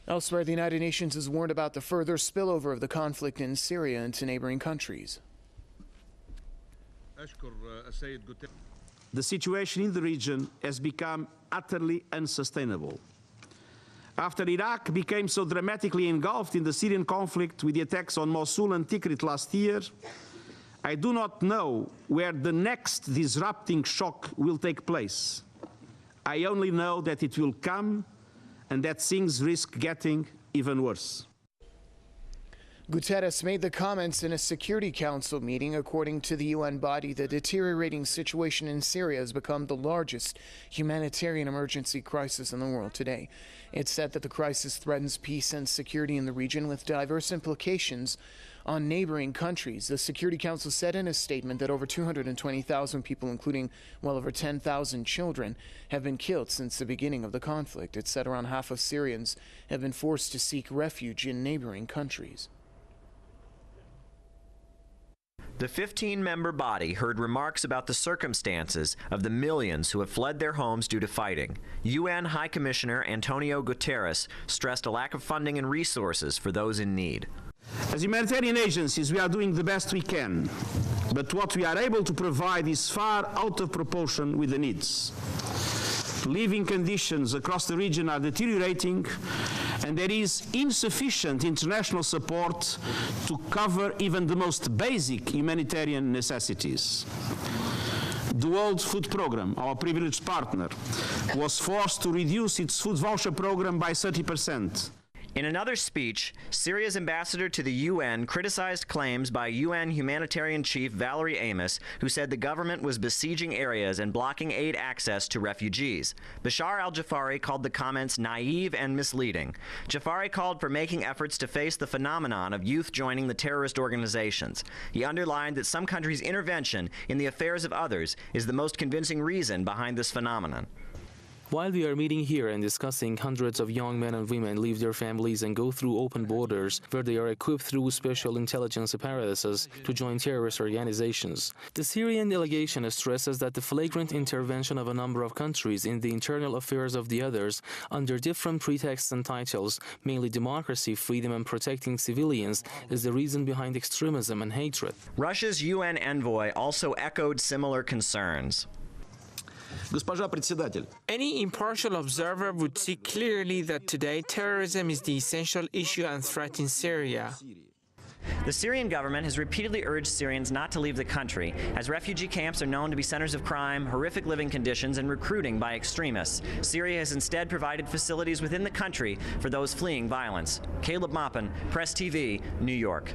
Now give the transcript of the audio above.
Elsewhere, the United Nations has warned about the further spillover of the conflict in Syria into neighboring countries. The situation in the region has become utterly unsustainable. After Iraq became so dramatically engulfed in the Syrian conflict with the attacks on Mosul and Tikrit last year, I do not know where the next disrupting shock will take place. I only know that it will come and that things risk getting even worse. Guterres made the comments in a Security Council meeting. According to the UN body, the deteriorating situation in Syria has become the largest humanitarian emergency crisis in the world today. It said that the crisis threatens peace and security in the region with diverse implications on neighboring countries. The Security Council said in a statement that over 220,000 people, including well over 10,000 children, have been killed since the beginning of the conflict. It said around half of Syrians have been forced to seek refuge in neighboring countries. The 15-member body heard remarks about the circumstances of the millions who have fled their homes due to fighting. UN High Commissioner Antonio Guterres stressed a lack of funding and resources for those in need. As humanitarian agencies, we are doing the best we can, but what we are able to provide is far out of proportion with the needs. Living conditions across the region are deteriorating, and there is insufficient international support to cover even the most basic humanitarian necessities. The World Food Programme, our privileged partner, was forced to reduce its food voucher program by 30%. In another speech, Syria's ambassador to the UN criticized claims by UN humanitarian chief Valerie Amos, who said the government was besieging areas and blocking aid access to refugees. Bashar al-Jafari called the comments naive and misleading. Jafari called for making efforts to face the phenomenon of youth joining the terrorist organizations. He underlined that some countries' intervention in the affairs of others is the most convincing reason behind this phenomenon. While we are meeting here and discussing, hundreds of young men and women leave their families and go through open borders where they are equipped through special intelligence apparatuses to join terrorist organizations. The Syrian delegation stresses that the flagrant intervention of a number of countries in the internal affairs of the others under different pretexts and titles, mainly democracy, freedom and protecting civilians, is the reason behind extremism and hatred. Russia's UN envoy also echoed similar concerns. Any impartial observer would see clearly that today terrorism is the essential issue and threat in Syria. The Syrian government has repeatedly urged Syrians not to leave the country, as refugee camps are known to be centers of crime, horrific living conditions, and recruiting by extremists. Syria has instead provided facilities within the country for those fleeing violence. Caleb Maupin, Press TV, New York.